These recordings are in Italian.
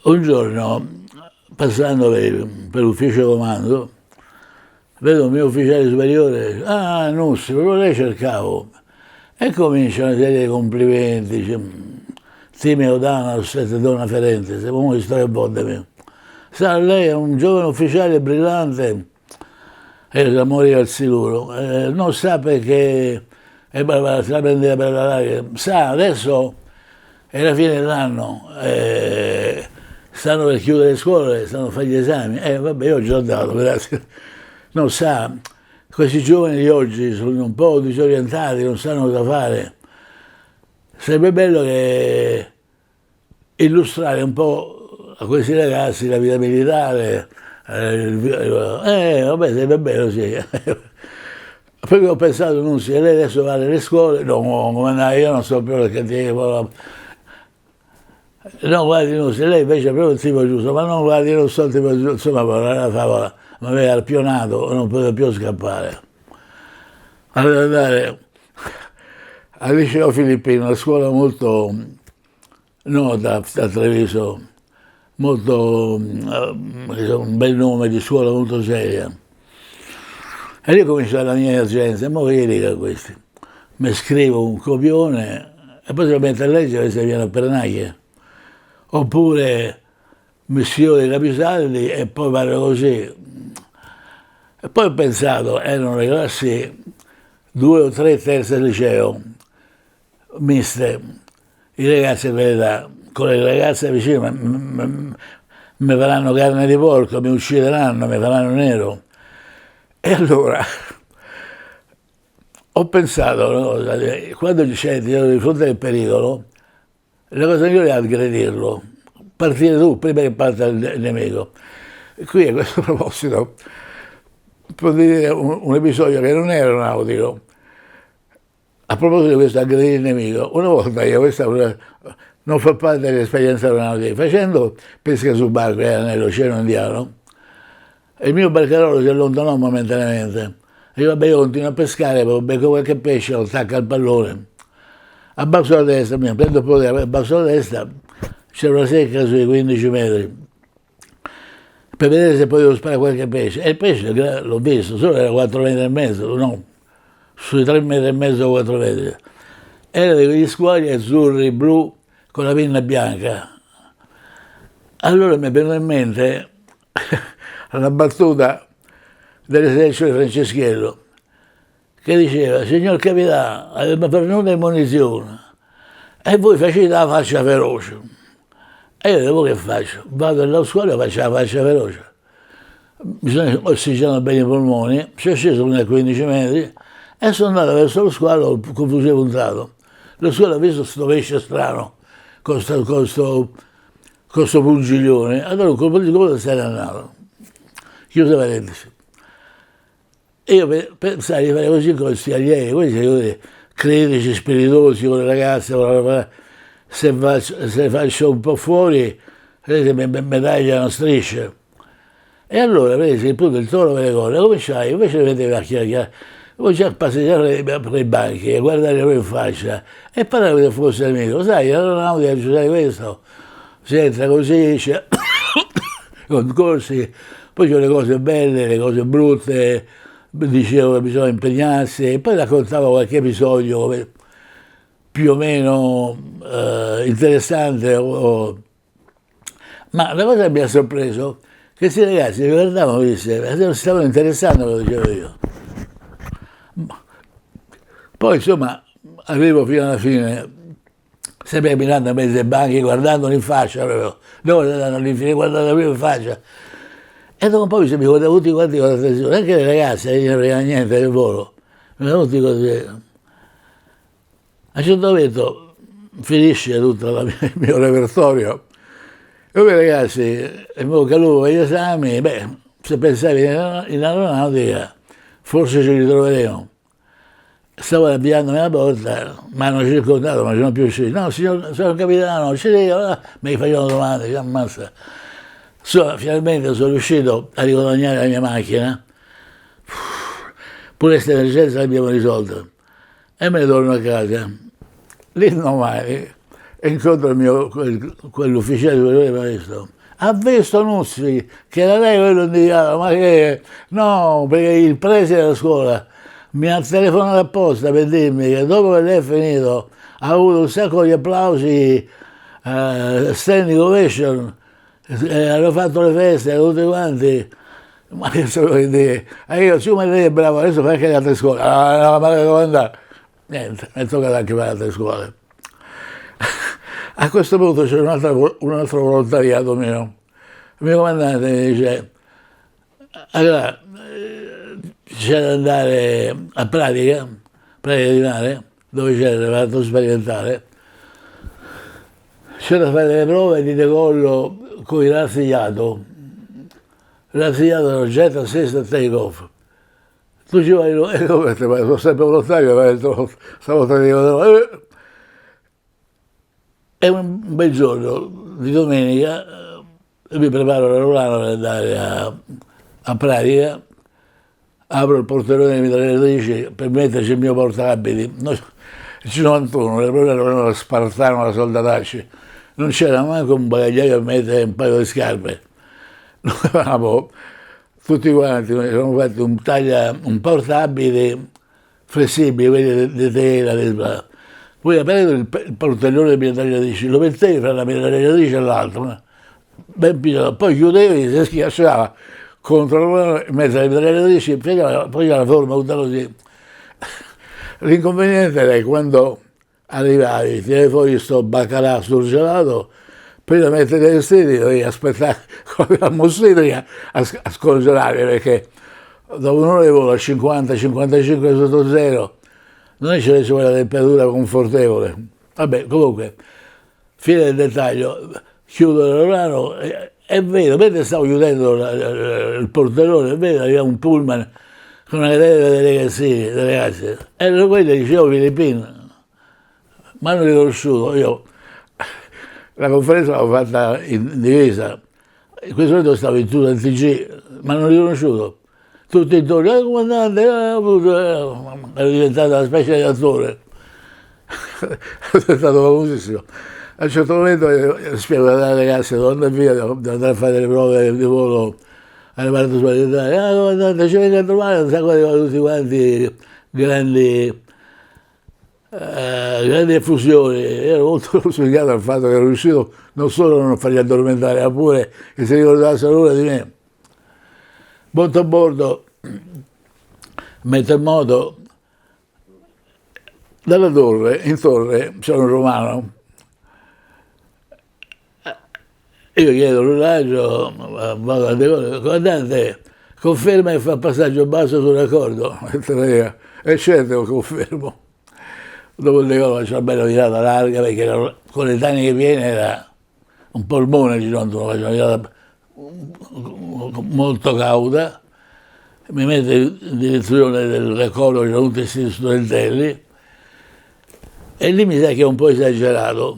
Un giorno, passando per l'ufficio comando, vedo un mio ufficiale superiore, Nussi, proprio lei cercavo. E comincia una serie di complimenti, dice, Timeo Dana, siete donna ferente, siamo una storia botte mia. Sa, lei è un giovane ufficiale brillante, e la morire al sicuro, non sa perché se la prendeva per la lacrima. Sa, adesso è la fine dell'anno, stanno per chiudere le scuole, stanno a fare gli esami. Vabbè, io ho già dato, grazie. Non sa, questi giovani di oggi sono un po' disorientati, non sanno cosa fare. Sarebbe bello che illustrare un po' a questi ragazzi la vita militare. Vabbè, sarebbe bello, sì. Poi ho pensato, non si, lei adesso va nelle scuole, no, io non so più perché no, guardi, no, se lei invece è proprio il tipo giusto, ma non guardi, non so il tipo giusto, insomma, la favola, mi aveva arpionato, non poteva più scappare. Allora andare al liceo filippino, una scuola molto nota a Treviso, molto, un bel nome di scuola molto seria. E lì comincia la mia emergenza, e mo che dico a questi? Mi scrivo un copione e poi si mette a leggere se viene a pernaglie. Oppure mi scrivo dei capisaldi e poi parlo così. E poi ho pensato, erano le classi 2 o 3 terze liceo, miste, i ragazzi di quell'età, con le ragazze vicine mi faranno carne di porco, mi uccideranno, mi faranno nero. E allora ho pensato una cosa, quando c'è di fronte al pericolo, la cosa migliore è aggredirlo, partire tu prima che parta il nemico. E qui a questo proposito posso dire un episodio che non è aeronautico. A proposito di questo aggredire il nemico, una volta io, questa non fa parte dell'esperienza aeronautica, facendo pesca subacquea nell'Oceano Indiano, il mio barcaiolo si allontanò momentaneamente. E io, vabbè, io continuo a pescare, poi becco qualche pesce, lo attacca al pallone. Abbasso la testa, mi prendo un po' di abbasso la testa, c'era una secca sui 15 metri, per vedere se potevo sparare qualche pesce. E il pesce l'ho visto, solo era 4 metri e mezzo, no, sui 3 metri e mezzo, 4 metri. Era di quegli squali azzurri, blu, con la pinna bianca. Allora mi è venuta in mente una battuta dell'esercito di Franceschiello, che diceva, signor capitano, aveva perduto munizioni e voi facete la faccia feroce. E io devo che faccio? Vado alla scuola e faccio la faccia feroce. Bisogna ossigenare bene i polmoni, sono sceso a 15 metri e sono andato verso lo squalo con fucile puntato. Lo squalo ha visto questo pesce strano, con questo pungiglione, allora un colpo di coda se n'è andato. Chiusa parentesi. E io pensai di fare così con questi allievi, questi critici, spiritosi con le ragazze, se faccio un po' fuori, mi tagliano strisce. E allora, vedi, il punto il toro per le cose, cominciai, invece di vedere a chiacchierare, cominciai a passeggiare per i banchi, a guardare loro in faccia, e parlare che fosse nemico. Sai, l'aeronautica sai questo, si entra così, c'è concorsi, poi c'è le cose belle, le cose brutte, dicevo che bisogna impegnarsi, e poi raccontavo qualche episodio più o meno interessante. Ma la cosa che mi ha sorpreso è che questi ragazzi mi guardavano, stavano interessando quello che dicevo io. Poi insomma arrivo fino alla fine, sempre camminando a mezzo ai banchi, guardandoli in faccia, proprio, non guardando all'infinito, guardando in faccia. E dopo un po' mi guardavo tutti quanti con attenzione, anche le ragazze, non frega niente del volo, mi guardavo tutti così. A un certo momento finisce tutto il mio repertorio. E poi ragazzi, il mio calupo agli esami, se pensavi in aeronautica, forse ci ritroveremo. Stavo avviandomi alla porta, mi hanno circondato, ma non sono più uscito. No, signor capitano, ci dico, mi facevano domande, ci ammazza. Finalmente sono riuscito a riguadagnare la mia macchina, pure questa emergenza l'abbiamo risolta, e me ne torno a casa. L'indomani e incontro quell'ufficiale superiore di maestro. Ha visto Nuzzi, che era lei quello indicato, ma che no, perché il preside della scuola mi ha telefonato apposta per dirmi che dopo che lei è finito ha avuto un sacco di applausi, standing ovation, hanno fatto le feste tutti quanti, ma che so che dire, e io siccome lei è bravo adesso fai anche le altre scuole, no, ma devo andare, niente, mi è toccato anche per le altre scuole. A questo punto c'è un altro volontariato mio. Il mio comandante mi dice, allora, c'è da andare a pratica di mare, dove c'era il reparto sperimentale, c'è da fare le prove di decollo con il razzigliato. Il razzigliato è un jet assist take off. Tu ci vai, e come te, sono sempre volontario, stavolta dico, è un bel giorno di domenica, mi preparo l'aeroplano per andare a pratica, apro il portellone delle mitragliatrici per metterci il mio portaabiti. Noi, il C91, le prove erano spartano da soldatacci, non c'era manco un bagagliaio per mettere un paio di scarpe. Noi avevamo tutti quanti, noi avevamo fatto un portaabiti flessibile, quelli di tela, poi aprendo il portellone delle mitragliatrici, lo mettevi fra la mitragliatrice e l'altro, ben piccolo, poi chiudevi, si schiacciava contro la mano, in mezzo alle mitragliatrici, poi la forma tutta così. L'inconveniente era che quando arrivavi, tiravi fuori sto baccalà surgelato, prima di mettere i vestiti dovevi aspettare con la mostrica a scongelare, perché dopo un'ora di volo a 50-55 sotto zero non è che c'è quella temperatura confortevole. Vabbè, comunque, fine del dettaglio, chiudo l'aeroplano, è vero, mentre stavo chiudendo il portellone, è vero, aveva un pullman con una catena dei ragazzi, erano quelli, dicevo, filippini, mi hanno riconosciuto, io la conferenza l'avevo fatta in divisa, in questo momento stavo in tuta al TG, mi hanno riconosciuto, tutti intorno, comandante, ero diventato una specie di attore, è stato famosissimo. A un certo momento spiego alle ragazze, devo andare via, devo andare a fare le prove di volo alle parti sperimentali, comandante, ci venga a trovare un sacco di tutti quanti grandi effusioni. Ero molto lusingato dal fatto che ero riuscito non solo a non farli addormentare, ma pure che si ricordassero nulla di me. Monto a bordo, metto in moto, dalla torre, in torre c'è un romano. Io chiedo l'orologio, vado al decollo, comandante, conferma che fa passaggio basso sul raccordo? E certo, confermo. Dopo il decollo c'è una bella virata larga, perché con le taniche piene era un polmone di Gironto, faccio una virata molto cauta, mi mette in direzione del raccordo, c'erano tutti questi studentelli, e lì mi sa che è un po' esagerato.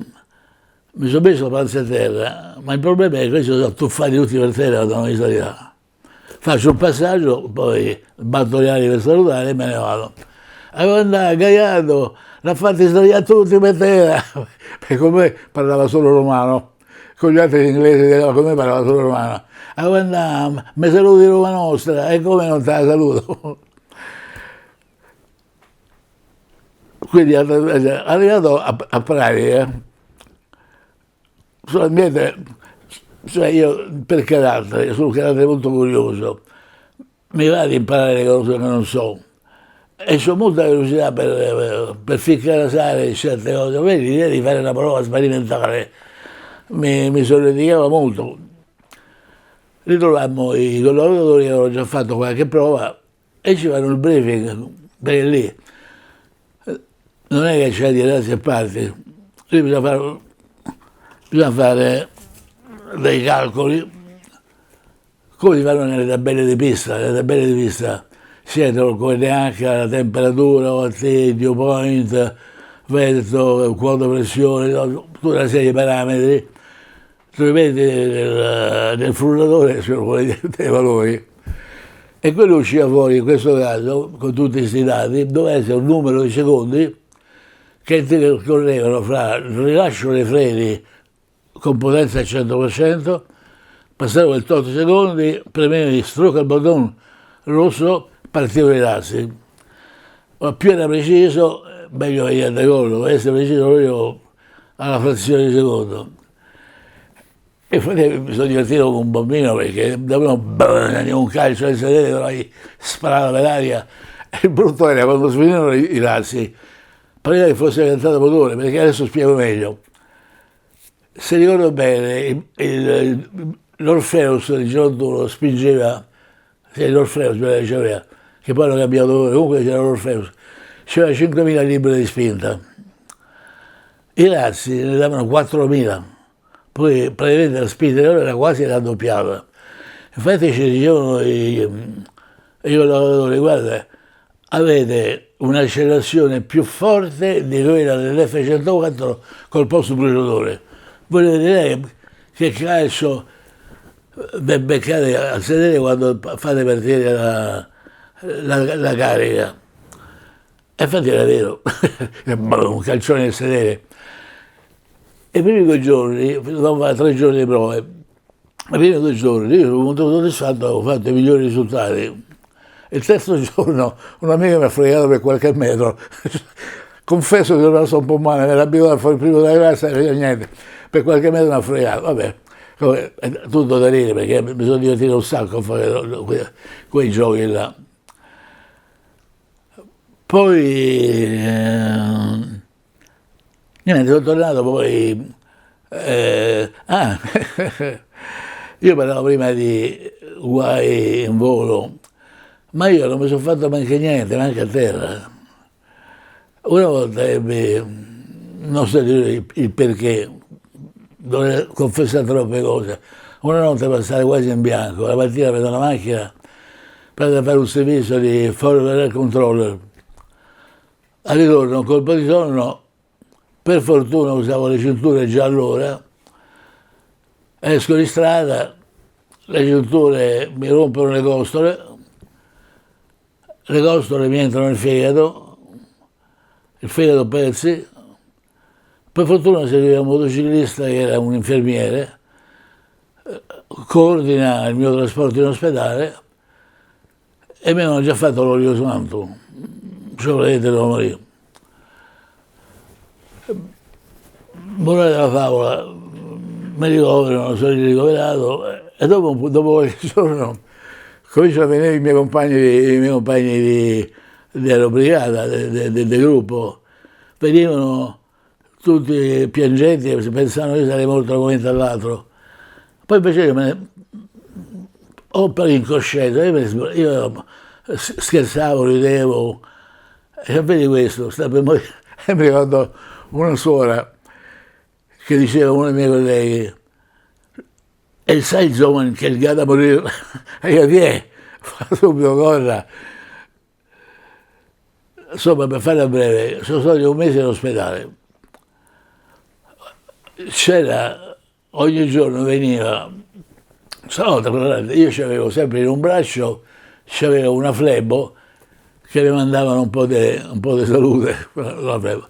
Mi sono messo la panza a terra, ma il problema è che questi sono tuffati tutti per terra da una visualità. Faccio un passaggio, poi batto le ali per salutare e me ne vado. Avevo andato Gaiato, l'ha fatti sdraiare tutti per terra, perché con me parlava solo romano, con gli altri inglesi con me parlava solo romano. Avevo andato, mi saluti Roma Nostra, e come non te la saluto? Quindi arrivato a pratica, solamente, cioè io per carattere, sono un carattere molto curioso, mi va di imparare le cose che non so e ho molta curiosità per ficcare certe cose, quindi l'idea di fare una prova sperimentale mi solleticava molto. Ritrovammo i collaboratori che avevano già fatto qualche prova e ci fanno il briefing, perché lì non è che c'è di razzi a parte, lì bisogna fare dei calcoli, come si fanno nelle tabelle di pista. Le tabelle di pista siedono con NH, la temperatura, OT, dew point, vento, quota pressione, tutta una serie di parametri. Tu li metti nel frullatore, sono quelli dei valori, e quello usciva fuori, in questo caso, con tutti questi dati, doveva essere un numero di secondi che correvano fra il rilascio dei freni con potenza al 100%, passavano il tot secondi, premevi stroke al bottone rosso, partivano i razzi. Ma più era preciso, meglio veniva da gol, doveva essere preciso proprio alla frazione di secondo. E infatti mi sono divertito come un bambino perché davvero un calcio al sedere, però sparava per l'aria. E il brutto era quando svenivano i razzi, pareva che fosse diventato motore, perché adesso spiego meglio. Se ricordo bene, l'Orpheus di Girontolo spingeva, sì, l'Orpheus diceva, che poi hanno cambiato, comunque c'era l'Orpheus, c'era 5.000 libbre di spinta. I razzi ne davano 4.000, poi praticamente la spinta di loro era quasi raddoppiata. Infatti ci dicevano i collaboratori, guarda, avete un'accelerazione più forte di quella dell'F104 col posto bruciatore. Volete dire che calcio beccate al sedere quando fate partire la carica. E infatti era vero, un calcione nel sedere. E i primi 2 giorni, dopo fare 3 giorni di prove, i primi 2 giorni io sono molto soddisfatto, avevo fatto i migliori risultati. Il terzo giorno un amico mi ha fregato per qualche metro. Confesso che sono rimasto un po' male, mi ero abituato a fare il primo della classe e niente, per qualche metro mi ha fregato. Vabbè, è tutto da dire perché mi sono divertito un sacco a fare quei giochi là. Poi niente, sono tornato poi. Io parlavo prima di guai in volo, ma io non mi sono fatto neanche niente, neanche a terra. Una volta non so dire il perché, dovrei confessare troppe cose. Una notte passare quasi in bianco, la mattina prendo la macchina per fare un servizio di forward air controller. Al ritorno, un colpo di sonno, per fortuna usavo le cinture già allora, esco di strada, le cinture mi rompono le costole mi entrano nel fegato, il fegato pezzi. Per fortuna seguiva un motociclista che era un infermiere, coordina il mio trasporto in ospedale e mi avevano già fatto l'olio santo, cioè praticamente devo morire. Morale della favola, mi ricoverano, sono ricoverato e dopo qualche giorno cominciano a venire i miei compagni di aerobrigata, del gruppo, venivano tutti piangenti, pensavano che io sarei morto da un momento all'altro. Poi invece io ho per incoscienza, io scherzavo, ridevo, e vedi questo, sta per morire. E mi ricordo una suora che diceva a uno dei miei colleghi, e sai insomma che il gatto a morire, e io chi è? Fa subito corra. Insomma, per farla breve, sono stato un mese in ospedale. C'era, ogni giorno veniva, io c'avevo sempre in un braccio, c'avevo una flebo che mi mandavano un po' di salute, la flebo.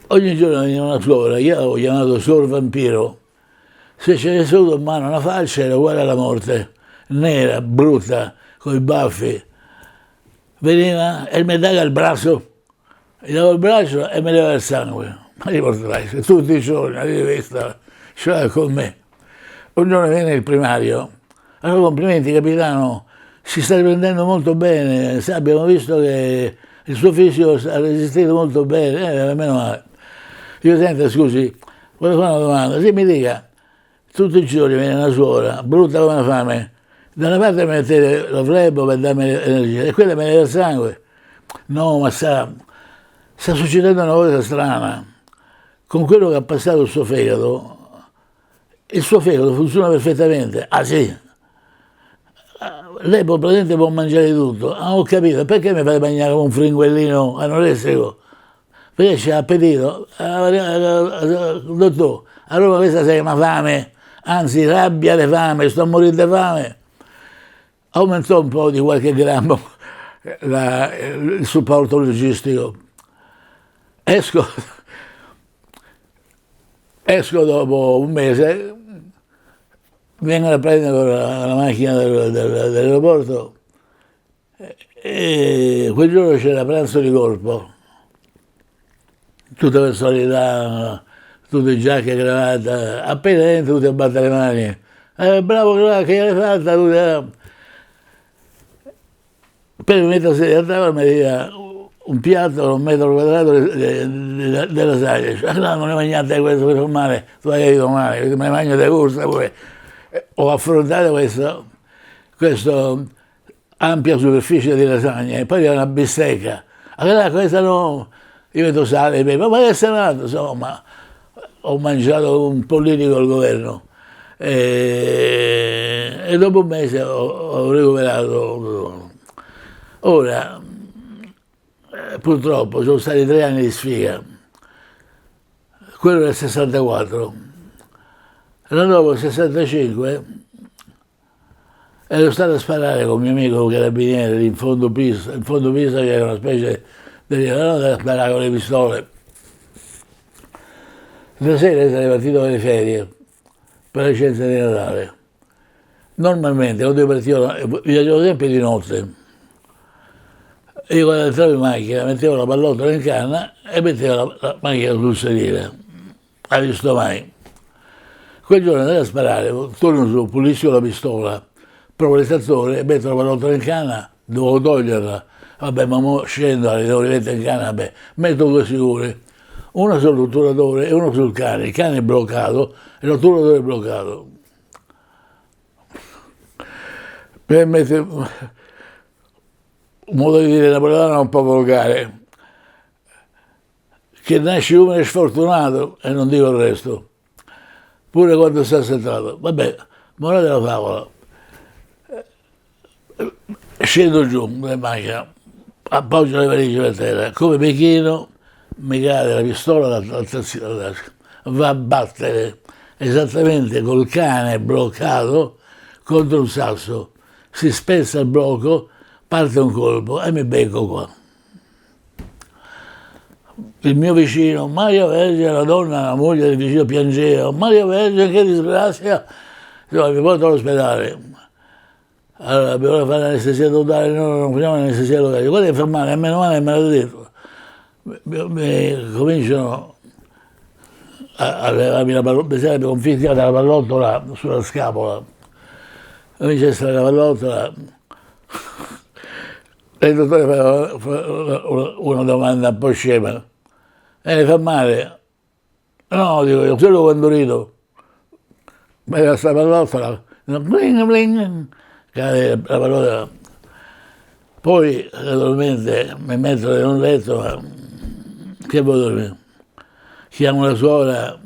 Ogni giorno veniva una suora, io avevo chiamato suor vampiro, se ci avessi avuto in mano una falce era uguale alla morte, nera, brutta, con i baffi. Veniva e mi dava il braccio, gli davo il braccio e mi levava il sangue. Ma li porterai, tutti i giorni, la rivista, ce l'ha con me. Un giorno viene il primario, allora complimenti capitano, si sta riprendendo molto bene, abbiamo visto che il suo fisico ha resistito molto bene, meno male. Io sento, scusi, volevo fare una domanda, sì mi dica, tutti i giorni viene una suora, brutta come una fame, da una parte mi mettete la flebo per darmi energia e quella mi leva il sangue. No, ma sta succedendo una cosa strana. Con quello che ha passato il suo fegato funziona perfettamente. Ah sì? Lei praticamente può mangiare tutto. Ah, ho capito, perché mi fate mangiare come un fringuellino anoressico? Perché c'è appetito? Dottore, allora questa sei una fame, anzi rabbia di fame, sto a morire di fame. Aumentò un po' di qualche grammo il supporto logistico. esco, esco dopo un mese, vengono a prendere con la macchina dell'aeroporto e quel giorno c'era pranzo di colpo, tutta personalità, tutte giacche, cravatta, appena entro tutti a battere le mani, bravo che l'hai fatta, per mi metto a sedere a tavola mi dia un piatto, 1 metro quadrato di lasagne, cioè, no, non ne mangiate questo per male, tu hai capito male, me ne mangio di gusto poi. Ho affrontato questa ampia superficie di lasagne e poi c'era una bistecca, allora questa no, io metto sale e pepe, ma che è stato, insomma, ho mangiato un politico al governo e dopo un mese ho recuperato. Ora, purtroppo sono stati 3 anni di sfiga, quello del 64, l'anno dopo il 65 ero stato a sparare con mio amico carabiniere in fondo Pisa che era una specie di da sparare con le pistole. La sera sarei partito per le ferie, per le licenza di Natale. Normalmente quando io partivo, viaggiavo sempre di notte. Io quando entravo in macchina mettevo la pallottola in canna e mettevo la macchina sul sedile. Hai visto mai? Quel giorno andavo a sparare, torno su, pulisco la pistola, provo l'estrattore e metto la pallottola in canna, devo toglierla. Vabbè, ma mo scendo, la devo rimettere in canna, vabbè, metto 2 sicuri. Uno sull'otturatore e uno sul cane. Il cane è bloccato e l'otturatore è bloccato. Per mettere un modo di dire napoletano un po' volgare, che nasce uno è sfortunato e non dico il resto, pure quando sta sentato. Vabbè, morale della favola. Scendo giù in macchina, appoggio le valigie per terra, come Pechino mi cade la pistola dalla tasca, va a battere esattamente col cane bloccato contro un sasso, si spezza il blocco, parte un colpo e mi becco qua. Il mio vicino, Maria Vergine, la donna, la moglie del vicino piangeva, Maria Vergine che disgrazia, insomma, mi porto all'ospedale. Allora dobbiamo fare l'anestesia totale, no, non facciamo l'anestesia locale, guarda che fa male, a meno male me l'ha detto. Cominciano a levarmi la pallottola, mi sarebbe conficcata la pallottola sulla scapola, comincia a essere la pallottola e il dottore fa una domanda un po' scema, fa male? No, dico io, solo quando rido, ma era sta pallottola, bling bling, cade la pallottola, poi naturalmente mi metto in un letto, ma che vuoi dormire? Chiamo la suora,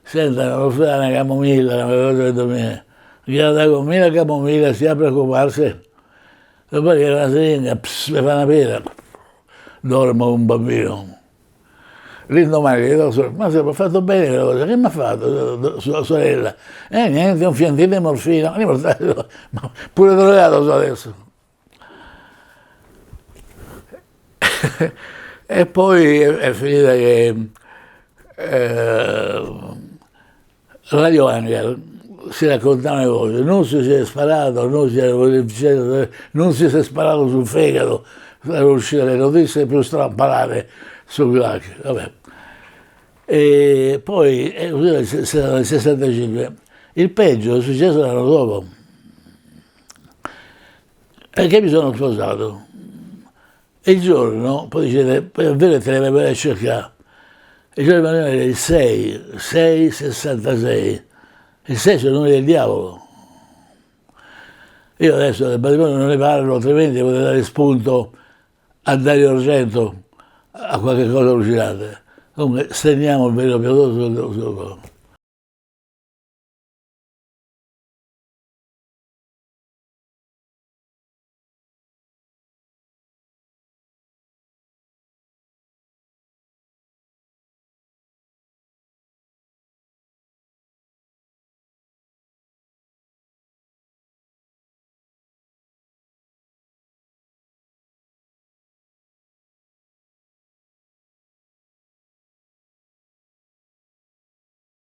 senta, non fa una camomilla, una cosa per dormire. Chiamo la camomilla, si apre a preoccuparsi. E poi che una siringa, mi fa una pera, dormo un bambino. L'indomani gli dico, ma se ho fatto bene quella cosa, che mi ha fatto sua sorella? Niente, un fiantino di morfina, pure drogato so adesso. E poi è finita che Radio Angel si raccontava le cose, non si è sparato, non si è sparato sul fegato, erano uscite le notizie più strampalate su Glacchi, vabbè. E poi nel 65, il peggio è successo l'anno dopo, perché mi sono sposato. E il giorno, poi dicete, poi è vero che te ne vai a cercare, il giorno era il 6/66, il 6 è il nome del diavolo. Io adesso del matrimonio non ne parlo, altrimenti potrei dare spunto a Dario Argento, a qualche cosa allucinante. Comunque steniamo il velo pietoso sul collo.